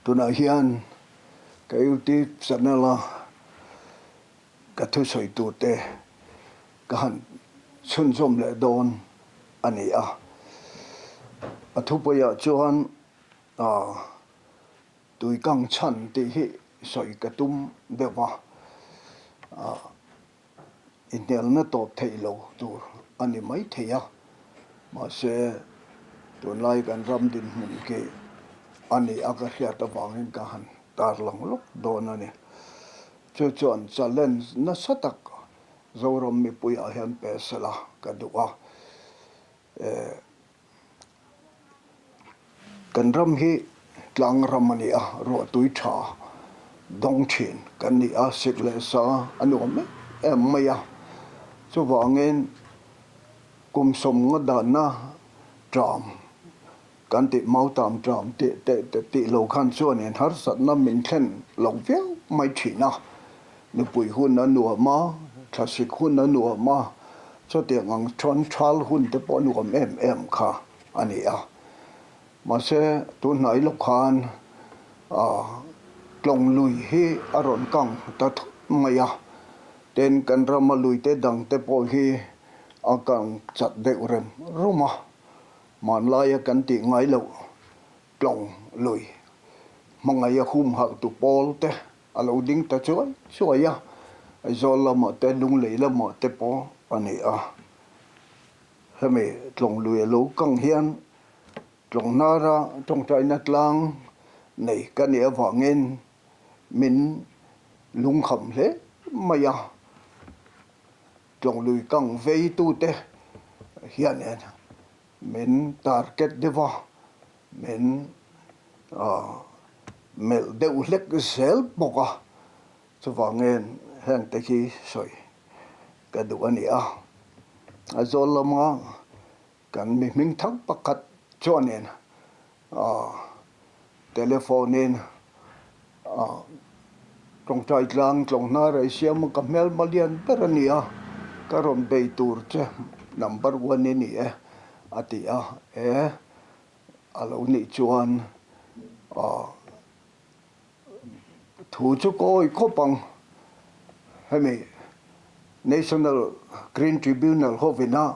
tuna hian cái uti sanala cái thu soi tu te cái han chun som le don ani a thu pa ya chuan Tuinkang chhan ti hi soi ka tum dewa inel na top thei lo tur ani mai thiah ma se tun lai kan ram din mun ke ani aka hria ta wangin ka han tar lang lok don ani chuan challenge na satak zoram mipui a hian pesala ka duwa kan ram hi tlang ram ani a ro tui tha dong thin kan ni a sik le sa anu me em maya chu wangin kum som nga da na tram kan ti mau tam tram ti lo khan chuan en har sat na min thlen lo viau mai thina ni pui hun na nu ma classic hun na nu ma cho ti ngang thon thal hun te po nu em kha ani a mà sẽ tu nãy lúc khan lòng lùi hi aron kang ta maya tên kan rama lùi te dang te po hi akang chat de urem roma man lai kan ti ngai lo lòng lùi mangaya hum hal tu pol te alo ding ta chuai ya zol la mo te lung lei la mo te po ani a hemi lòng lùi lo kang hian trong nara trong trái nát lang này cái này vangin min lung khẩm lẽ maya trong lùi căng vây tu te hiện nay min target deva min mel deu lek sel boka cho vangin hang te khi soi cái đồ anh à azol lama kan mi ming thang pakat cho nên telephone nên trong trái lang trong na rồi xem một kamel malian perania karom bay tour che number one nên nè atia alo ni chuan thu chu coi ko pang hemi National Green Tribunal hovina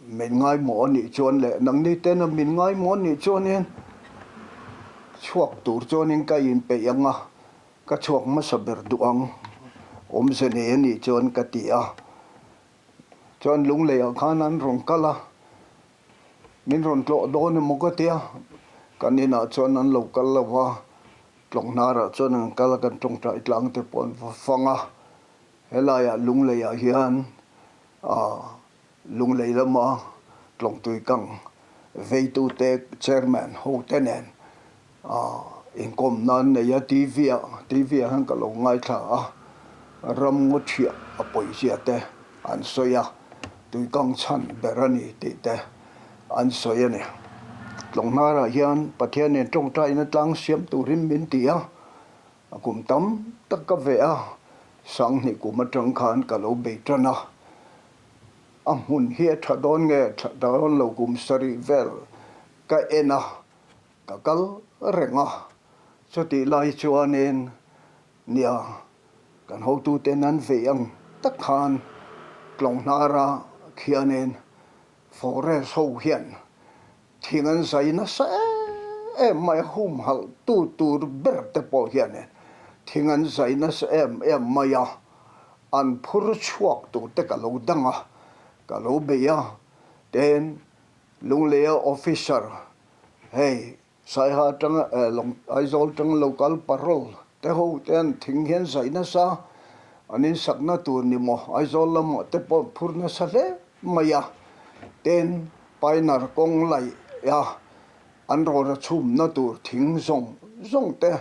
mình ngay mỏ nị chuan lệ nang ni tên là mình ngay mỏ nị chuan nên chuộc tủ chuan nên cái in pe yang à cái chuộc mà sập bể duang se nè nị chuan cái tia chuan lung lệ khan an rong kala mình rong lo do ne mo cái tia cái ni na chuan an lo kala wa tlong na ra chuan an kala kan trong trai tlang te pon fanga helaya lung lệ hian lung lei lama tlong Tuinkang vei tu te chairman ho tenen inkom nan ne ya tv han ka lo ngai tha ram ngothia apoi sia te an soya Tuinkang chan berani te an soya ne tlong nara hian pathian ne tong tai na tlang siam turin min tia kum tam tak ka ve a sang ni kuma tang khan ka lo be trana hun hi thadon nge thadon lo kum sari vel ka ena ka kal renga so ti lai chuanin nia kan ho tu te nan ve ang tak khan klong nara khianen forest ho hian thingan sai na sa mai hum hal tu ber te po hian thingan sai na sa maya an phur chuak tu te ka lo danga kalau beya then lung lea officer hey sai ha tang long aizol tang local parole te ho ten thing hian sai na sa anin sakna tur ni mo aizol lam te po phurna sa le maya ten painar kong lai ya an ro ra chum na tur thing zong te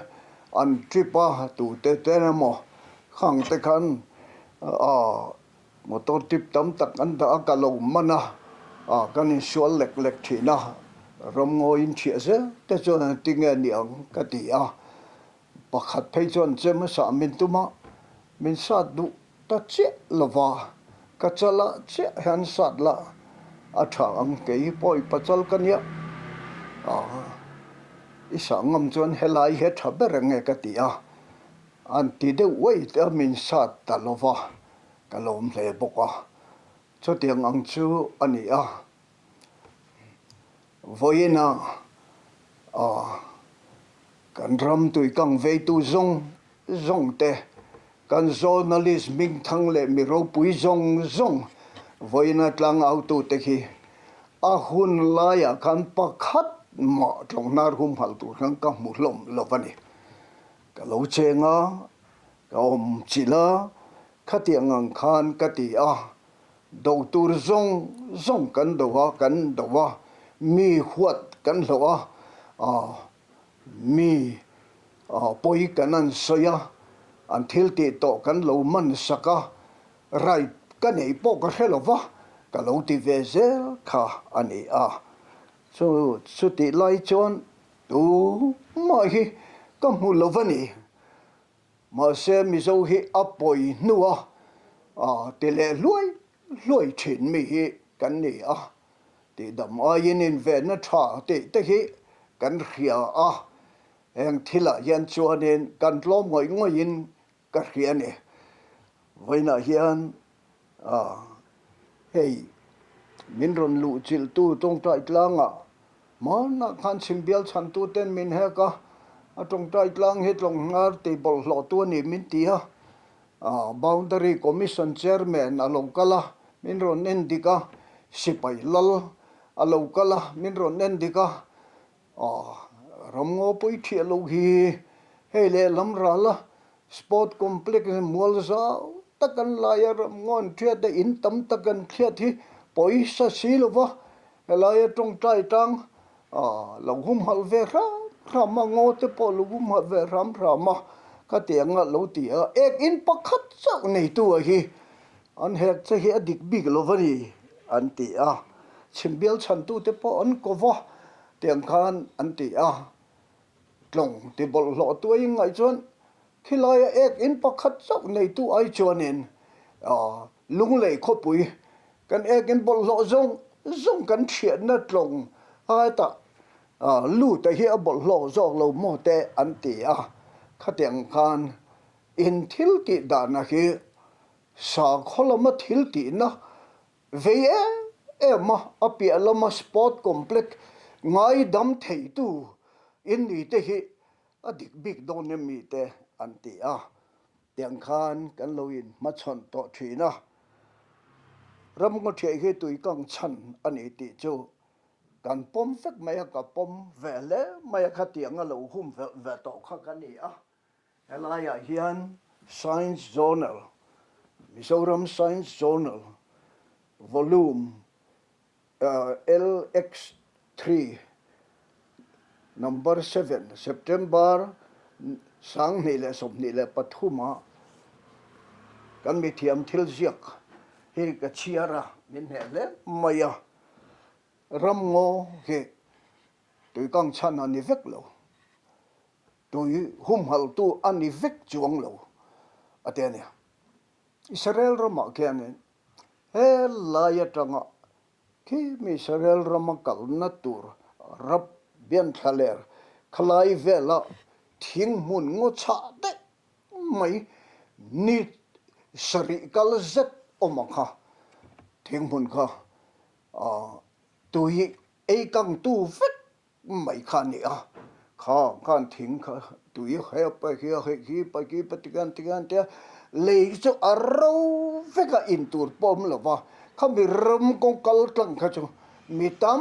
an tripa tu te na mo khang te khan motor tip tam tak an da ka lo mana kan sual lek thina ramngaw in thia se te chon tinga niang ka tia pakhat phei chon chema sa min tuma min sa du ta che lova ka chala che han sat la a tha ang ke poi pachal kan ya isa ngam chuan helai he thaber nge ka ti a an ti de wei te min sa ta lova kalom hle boka cho tiang ang chu ani a voina a kan ram Tuinkang ve tu zong te kan journalist ming thang le mi ro pui zong voina tlang auto te khi a hun laya kan pakhat ma tong nar hum hal tu khang ka mu hlom lovani ka lo chenga ka om chila khatiang ang khan ka ti a do tur zong kan do wa mi huat kan lo a mi poi kanan soya an thil ti to kan lo man saka rai ka nei po ka helova ka lo ti ve zel kha ani a so ti lai chon tu ma hi ka mu lovani ma se mi zo hi apoi nuwa ti le loi thin mi hi kan ni a ti dam a yin in ve na tha ti te hi kan khia a eng thila yan chuanin kan tlom ngoi in ka khia ni voina hian hei min ron lu chil tu tong tai tlanga mana khan simbial chan tu ten min he ka atong tai tlang he tlong ngar te bol hlo tu ni min ti ha boundary commission chairman alokala min ron nen dika sipai lal alokala min ron nen dika ramngaw pui thia lo hi hele lamra la sport complex mual za takan laya ramngon thia de in tam takan thia thi poisa silova helaya tong tai tang lo hum hal ve rama ngo te po lo hum hal ve rama ka tianga lo ti a ek in pakhat chau nei tu a hi an hek che hi adik big lovani an ti a chimbial chan tu te po an kova tiang khan an ti a tlong ti bol lo tu ngai chuan khilaya ek in pakhat chau nei tu ai chuanin lung lei kho pui kan ek in bol lo zong kan thian na tlong ai ta lu te hi a bol lo zong lo mo te an ti a khatiang khan in thil ti da na hi sa kholama thil ti na ve ema apia lama sport complex ngai dam thei tu in ni te hi adik big don ne mi te an ti a tiang khan kan loin ma chon to thina ram ngo thei he Tuinkang chhan ani ti chu kan pom fek maya ka pom vele maya kha tiang a lo hum ve to kha kan ni a helaya hian science journal Mizoram Science Journal volume LX3 number 7 September sang ni le som ni le pathuma kan mi thiam thil ziak hi ka chiara min hele maya ramngaw he Tuinkang chan ani vek lo tui hum hal tu ani vek chuang lo atenia Israel rama kianin he laya tanga ki mi Israel rama kal natur rap bian thaler khlai vela thing mun ngo cha de mai ni sari kal zet omakha thing mun kha tui ei kang tu vek mai kha ni a kan thing kha tui he pa hi pa ki patigan te lei chu aro veka in tur pom lova khami ram kong kal tlang kha chu mitam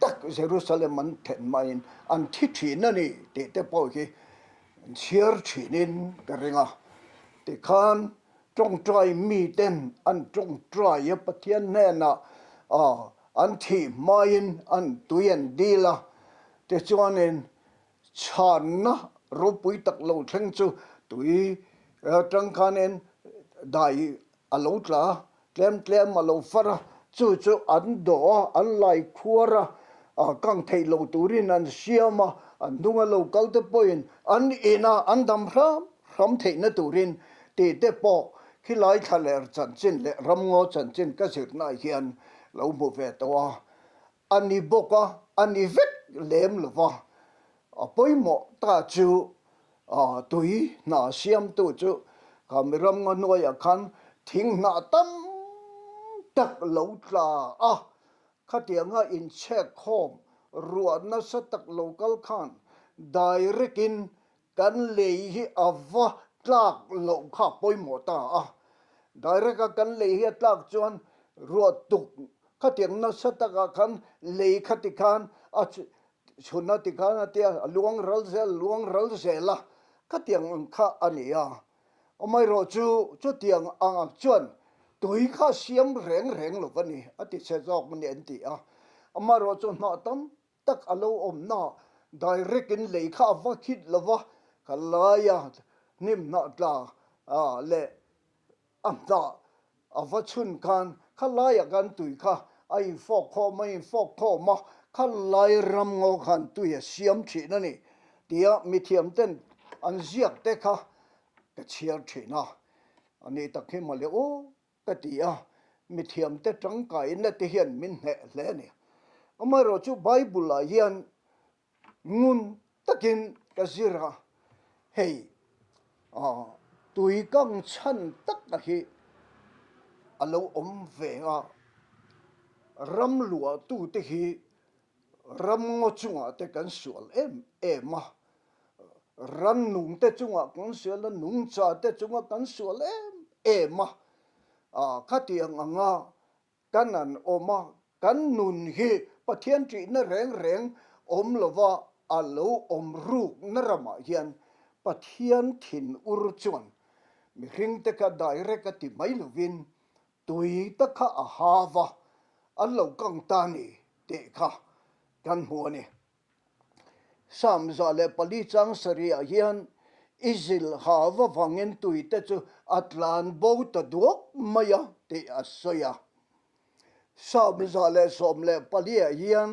tak Jerusalem man then main an thi na ni te po ki chiar thinin karenga te khan trong trai mi ten an trong trai ya pathian ne na an thi main an tuyen dila te chuanin chan na ro pui tak lo thleng chu tui tang khanen dai alo tla tlem alo fara chu an do an lai khuara kang thei lo turin an siama an dunga lo kalte poin an ina an dam ram thei na turin te po khilai thaler chanchin le ramngaw chanchin ka sir na hian lo mu ve to ani boka ani vek lem lova poi mo ta chu tui na siam tu chu kamiram nga noya khan thing na tam tak lo tla khatianga in check home ruat na sa tak local khan direct in kan lei hi awa tlak lo kha poi mo ta direct a kan lei hi tlak chuan ruat tuk khatiang na sa taka khan lei khati khan chuna ti khan atia luang ral zel la khatiang kha ania omai ro chu tiang ang chuan tui kha siam reng lo vani ati che jok ni anti ama ro chu na tam tak alo om na direct in lei kha va khit lova kalaya nim na tla le amda avachun kan khalaya kan tui kha ai fok kho mai fok kho ma khalai ramngaw khan tui siam thi na ni tia mithiam ten an ziak te kha ka chiar thina ani takhi male o ka tia mithiam te tangkai na te hian min he hle ni amaro chu bible a hian ngun takin ka zira hei tuinkang chhan tak a hi alo om venga ram lua tu te hi ram ngo chunga te kan sual em ran nung te chunga kan sual nung cha te chunga kan sual em khatiang anga kanan oma kan nun hi pathian tri na reng om lova alo om ruk na rama hian pathian thin ur chuan mi hring te ka direct ati mai lovin tui ta kha a hawa alo kang ta ni te kha kan hu ni sam za le pali chang saria hian izil hawa wangin tui te chu atlan bo ta duak maya te asoya sam za le som le pali hian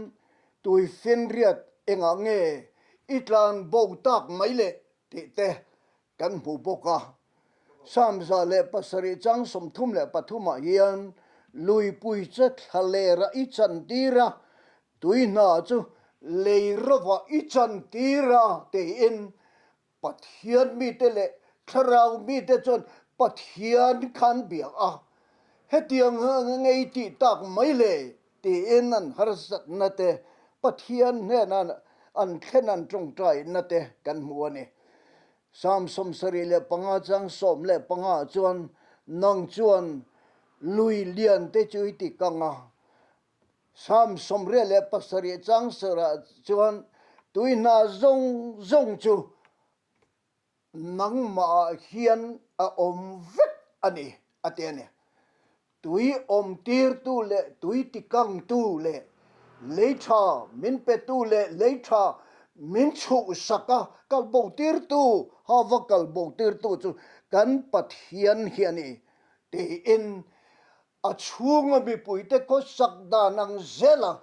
tui fin riat enga nge itlan bo tak mai le te kan hu boka sam za le pasari chang som thum le pathuma hian lui pui chat halera I chan tira tui na chu leirova I chan tira te in pathian mi te le tharau mi te chon pathian khan bia hetiang ngei ti tak mai le te in an harsat na te pathian ne na an thlenan trong trai na te kan mu ani sam som sari le panga chang som le panga chuan nang chuan lui lian te chui ti kanga sam som re le pasari chang sara chuan tuina zong chu nang ma hian a om vet ani atene tui om tir tu le tui ti kang tu le leitha min pe tu le leitha min chu saka kal bo tir tu hawa kal bo tir tu chu kan pathian hiani te in a chhung mipui te ko sakda nang zela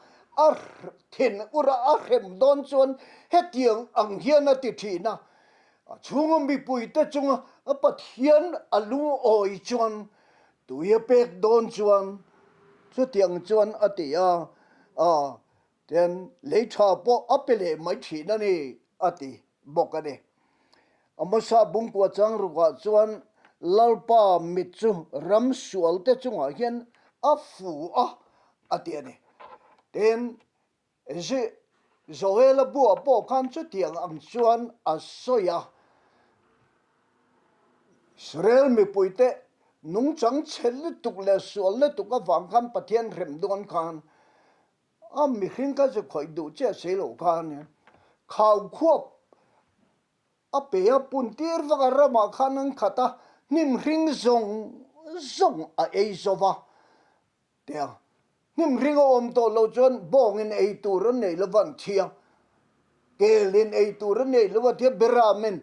thin ura rem don chuan hetiang ang hian ati thina a chhung mipui te chunga a pathian alu oi chuan tuia pek don chuan chu tiang chuan atia ten leitha po apele mai thina ni ati bokane amasa bungkwa chang ruwa chuan lalpa mitchu ram sual te chunga hian afu atiani ten je zoela bu po khan chu tiang ang chuan asoya Israel mi puite nung chang chel tuk le sual le tuk avang khan pathian rem don khan mi hring ka je khoi du che selo khan khau khop pe pun tir wa rama khan khata nim hring zong a zova te nim hring om to lo chon bong in ei tur nei lo van thia kelin ei tur nei lo wa thia beramen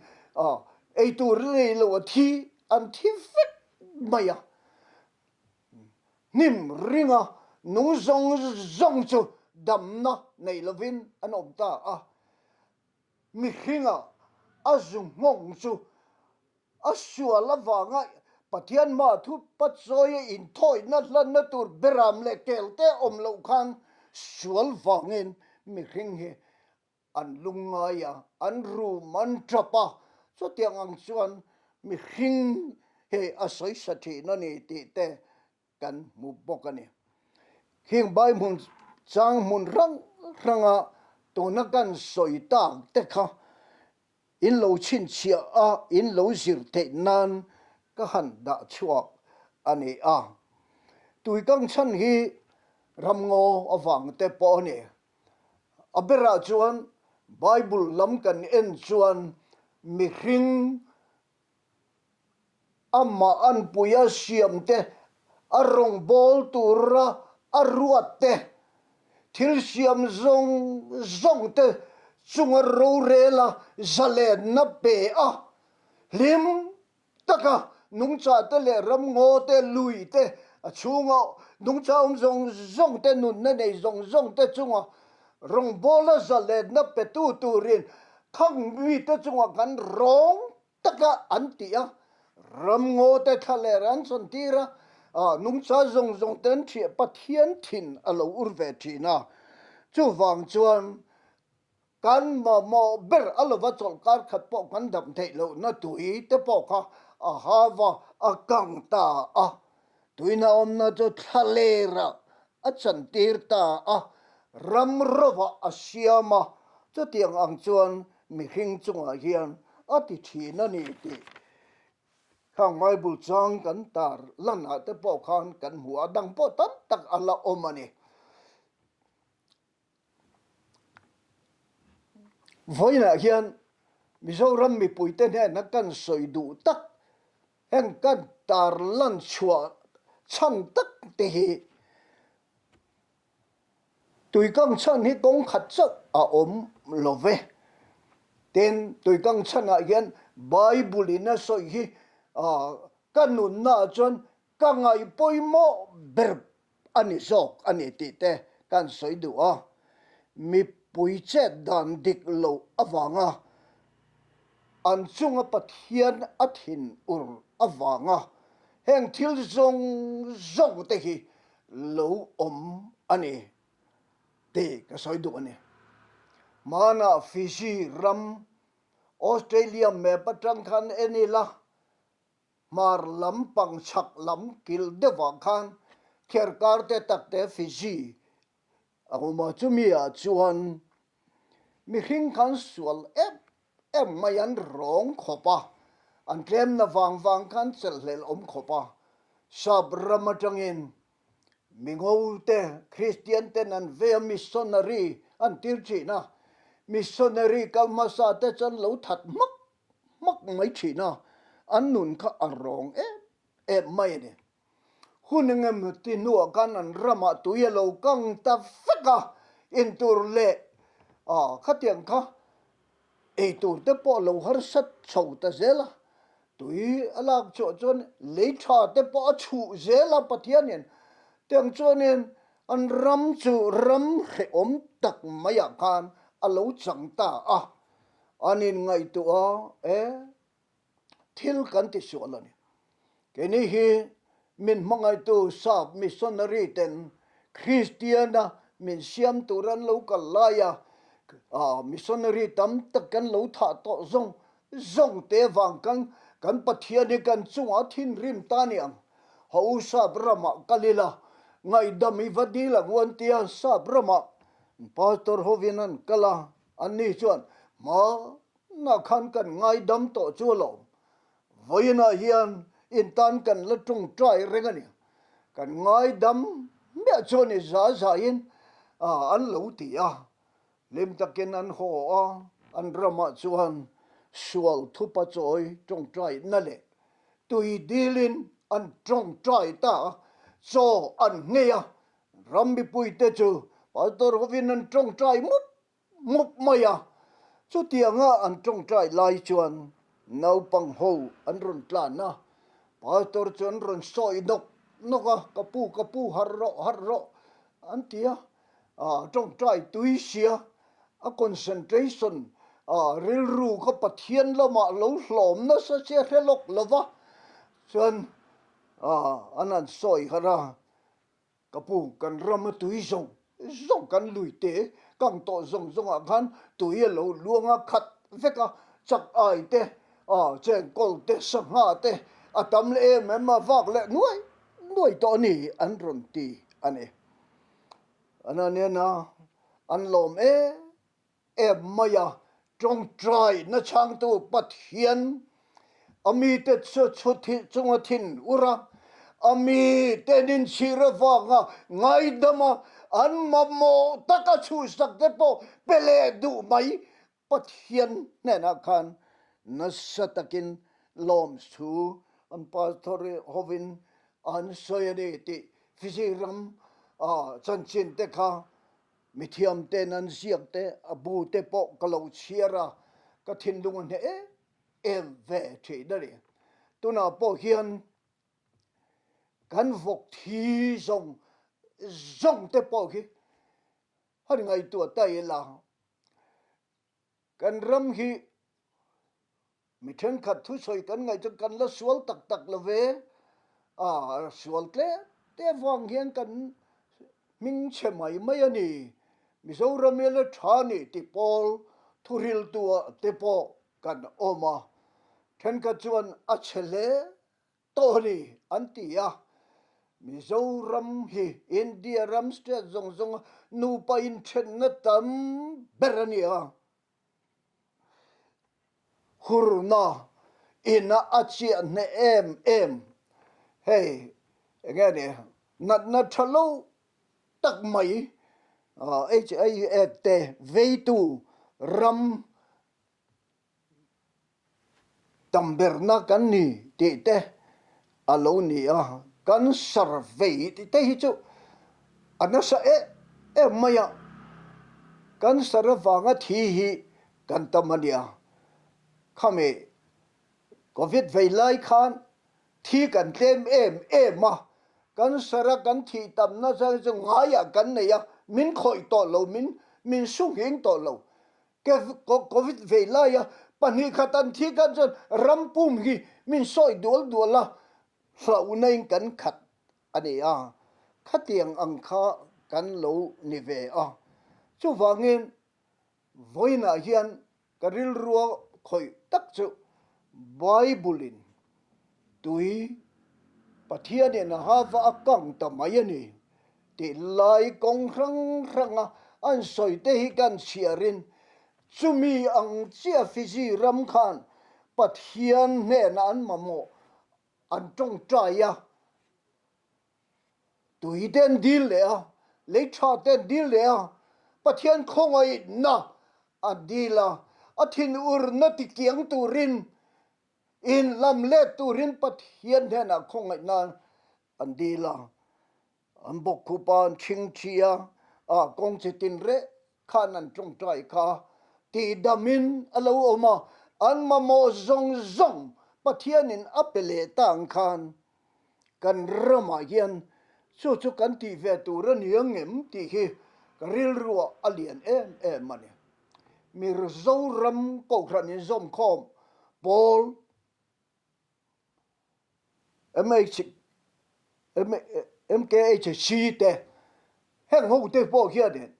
ei tur nei lo thi an thi vet maya nim ringa nu zong chu damna nei lovin an omta mi hringa azung ngong chu asua vanga pathian ma thu patsoye in thoi na hlan na tur beram le kelte om lo khan sual wangin mi hring he an lungai an ru man trapa so tiang ang chuan mi hring he asoi sathi na ni ti te kan mu bokani hing bai mun chang mun ranga to na kan soi ta te kha in lo chin chia a in lo zir te nan ka han da chuak ani a Tuinkang chhan hi ramngaw avang te po ni abera chuan Bible lam kan en chuan mi hring amma an puya siam te arong bol tura aruat te thil siam zong te chunga ro rela zale na pe a lim taka nung cha te le ram ngo te lui te a chunga nung cha zong te nun na nei zong te chunga rong bola zale na pe tu rin khang mi te chunga kan rong taka antia ram ngo te thale ran son tira nung cha zong ten thi pathian thin alo urve thina chu wang chuan kan mo ber alova chol kar khat po kan dam thei lo na tui te po kha a hawa a kang ta a tuina om na cho thalera a chan tir ta a ram rova a siama cho tiang ang chuan mi hing chunga hian a ti thina ni ti khang Bible chang kan tar lan ha te po khan kan hua dang po tam tak ala omani voina hian Mizoram mipui ten he na kan soi du tak hen kan tar lan chua chan tak te hi Tuinkang chan hi kong khat chak a om love ten Tuinkang chan a hian Bible ina soi hi kanun na chuan kangai poimo ber ani zok ani ti te kan soi du a mipui che dan dik lo awanga an chunga pathian athin ur awanga heng thil zong te hi lo om ani te ka soi du ani mana Fiji ram Australia me patang khan enila mar lam pang chak lam kil dewa khan kher kar te tak te Fiji aguma chumia chuan mi hring khan sual em mayan rong khopa an tlem na vang khan chel hlel om khopa sab ramatangin mingau te Christian te nan ve missionary an tir na missionary kalmasa te chan lo that mak mai thina an nun kha arong mai ne hunengem ti nu kan an rama tu yelo kang ta feka intur le khatiang kha ei tur te po lo har sat chho ta zela tui alak cho chon le tha te po chu zela pathianin teng chonin an ram chu ram he om tak maya khan alo chang ta anin ngai tu thil kan ti sualani keni hi min mangai tu sab missionary ten Christiana min siam turan lo kalaya missionary tam tak kan lo tha to zong te wang kan pathiani kan chunga thin rim taniang ho sa brama kalila ngai dami vadila wantia sa brama pastor hovinan kala ani chuan ma na khan kan ngai dam to chulo voina hian in tan kan la tung trai rengani kan ngai dam me choni za in an lo ti lim takin an ho an rama chuan sual thupa choi tung trai na le tui dilin an tung trai ta so an ngeya rambi pui te chu pastor hovin an tung trai mup maya chu tianga an tung trai lai chuan nau pang ho an run tlan na pastor chuan run soi noka kapu harro an tia tung trai tui sia a concentration ril ru ka pathian lama lo hlom na sa che helok lova chuan anan soi hara kapu kan ram tui zong kan lui te kang to zong zong a khan tui lo luanga khat veka chak ai te cheng kol te sanga te atam le em ma vak le nuai to ni an ron ti ane anane na an lom maya trong trai na chang tu pathian ami te chu thi chunga thin ura ami tenin chira wanga ngai dama an mamo taka chu sak te po pele du mai pathian ne na khan na satakin lom su an pastor hovin an soyade ti fisiram chan chin te kha mithiam te nan siak te abu te po kalau chiara ka thin lungan he em ve thi dari tuna po hian kan vok thi zong te po hi har ngai tu ta la kan ram hi mi then khat thu soi kan ngai chu kan la sual tak tak la ve sual tle te vang hian kan ming che mai ani mizoram ele thani ti pol thuril tua te po kan oma then ka chuan a chele tori antia mizoram hi india ram state zong nu pa in chen na tam berania hurna ina achia ne em hey nghe nè na thalo tak mai HIFT veitu ram tamberna kan ni ti te alo ni kan survey ti te hi chu anasa maya kan sarawanga thi hi kan tamania khame covid veilai khan thi kan tlem ma kan sara kan thi tam na sa ngaya kan ne ya min khoi to lo min sung hing to lo ke covid veilai ya pani khatan thi kan jon rampum hi min soi dol la hlau nei kan khat ani khatiang angkha kan lo ni ve chu wangin voina hian karil ruwa khoi tak chu bible tui pathian na hava akang tamayani ti lai kong rang an soi te hi kan siarin chumi ang chia fiji ram khan pathian ne na an mamo an tong traya tui den dil le le cha den dil le pathian khongai na adila athin ur na ti kiang turin in lam le turin pathian hena khongai na andila ambok kupan ching chia kong chitin re khanan trong trai kha ti damin alo oma an mamo zong pathian in apele tang khan kan rama hian chu kan ti ve turan hiangem ti hi karil ruwa alien mane mir zo ram ko ran in zom khom pol MKH te heng ho te po kia den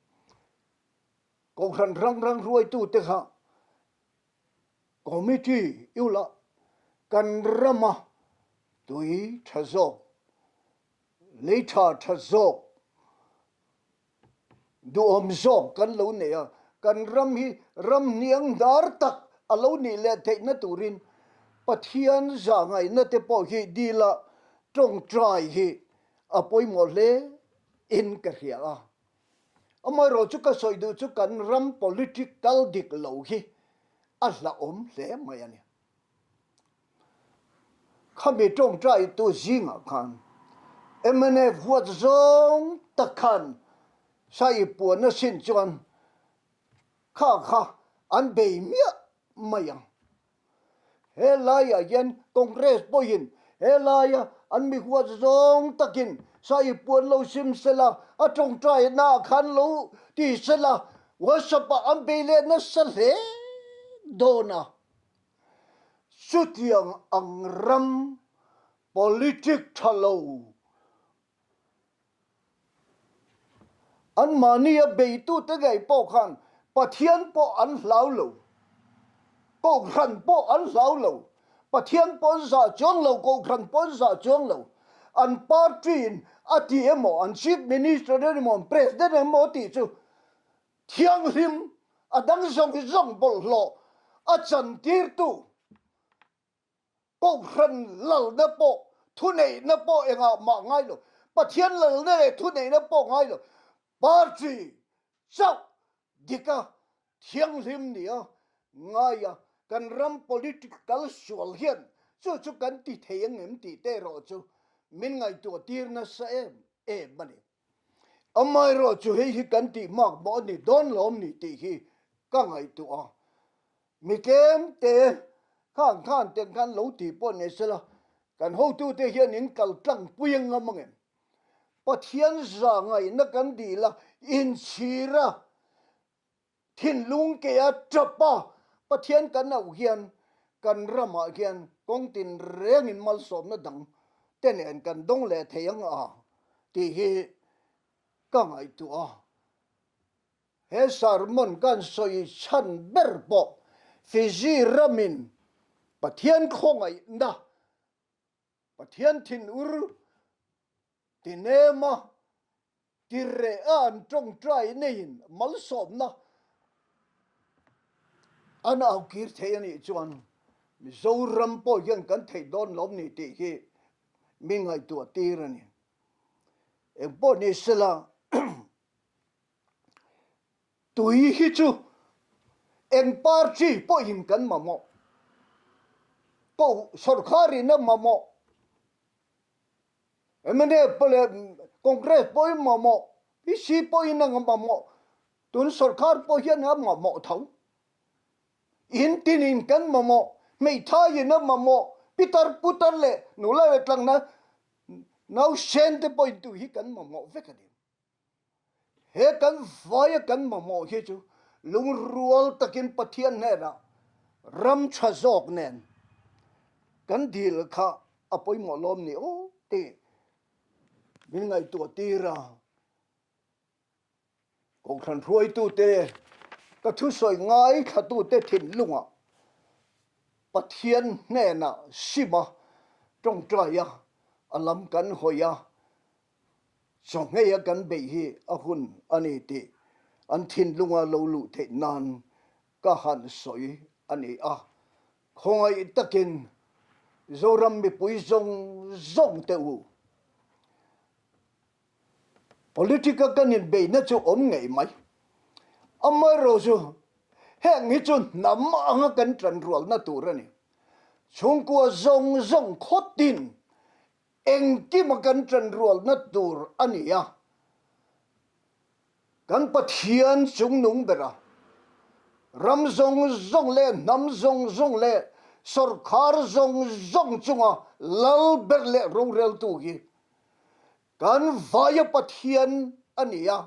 ko rang ruai tu te kha committee yula kan rama tui thazo lecha thazo du omzo kan lo ne kan ram hi ram niang dar tak alo ni le te na turin pathian za ngai na te po hi dila trong trai hi apoi mo le in ka hia amai ro chu ka soi du chu kan ram political dik lo hi alla le mai ani khame trong trai tu jinga khan emane vuat zong takhan sai pu na sin chuan kha an be mia mayang helaya yen congress poin helaya an mi huwa zong takin sai puan lo sim sela atong trai na khan lo ti sela wasapa an bele na sale dona sutiang ang ram politik thalo an mania be tu te gai po khan pathian po an hlau lo ko khan po an hlau lo pathian po za chong lo ko khan po za chong lo an party ati emo an chief minister emo president emo ti chu thiang lim adang zong bol lo a chan tir tu ko khan lal na po thu nei na po enga ma ngai lo pathian lal na thu nei na po ngai lo party chau dika thiang lim nia ngaya kan ram political sual hian chu kan ti theyang em ti te ro chu min ngai tu tir na sa em mani amai ro chu hi kan ti mak bo ni don lom ni ti hi ka ngai tu a mi kem te khan ten kan lo ti po ne sela kan ho tu te hian in kal tlang puing amang em pathian za ngai na kan di la in chira thin lung ke a trapa pathian kan au hian kan rama hian kong tin reng in mal som na dang ten en kan dong le theyang a ti hi ka ngai tu a he sarmon kan soi chan ber po fiji ramin pathian khongai na pathian thin ur tinema tire an trong trai nein mal som na an au kir theyani chuan mi zo ram po hian kan thei don lom ni ti hi mi ngai tu tirani em po ni sela tui hi chu en party po hin kan mamo po sarkari na mamo emane pole congress po mamo isi po ina mamo tun sarkar po hian ha mamo thau in tinin kan mamo mei thai na mamo pitar putar le nula wetlang na now sente po tu hi kan mamo vekadi he kan vaya kan mamo hi chu lung rual takin pathian ne ra ram chazok nen kan dil kha apoi mo lom ni o ti min ngai tu tira ko khan roi tu te ka thu soi ngai kha tu te thin lunga pathian ne na sima trong traya alam kan hoya song ngeya kan be hi ahun ani ti an thin lunga lo lu the nan ka han soi ani a khongai takin zoram mipui zong te u politica kanin be na chu om ngei mai amai ro chu heng hi chu nam anga kan tran rual na turani chung kwa zong khotin eng ti ma kan tran rual na tur ania kan pathian chung nung bera ram zong le nam zong le sarkar zong chunga lal ber le ro rel tu gi kan vaya pathian ania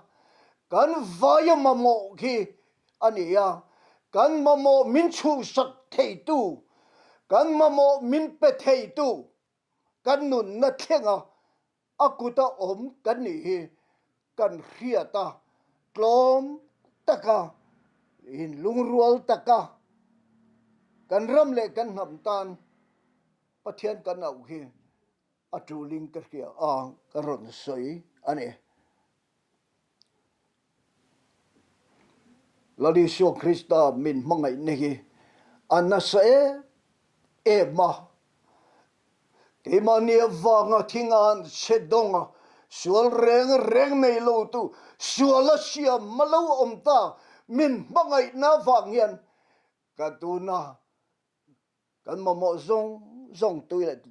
kan vaya mamo gi ania kan mamo min chu sak thei tu kan mamo min pe thei tu kan nun na thenga akuta om kan ni hi kan hriata tlom taka in lungrual taka kan ram le kan ham tan pathian kan au hi atuling ka kia a karon soi ani ladi sho krista min mangai nehi anasa e ma Imania vanga tingan sedonga sual reng nei lo tu suala sia malau omta min mangai na vangian katuna kan mamo zong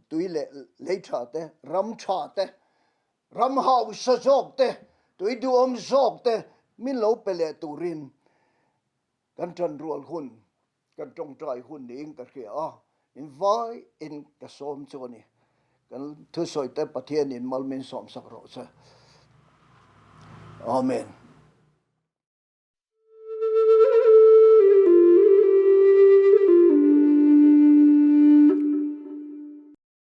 tuile lecha te ram cha te ram hau sa jok te tui du om jok te min lo pele turin kan tran rual hun kan trong trai hun ning ka khia in vai in ka som choni kan thu soi te pathian in malmin som sak ro cha amen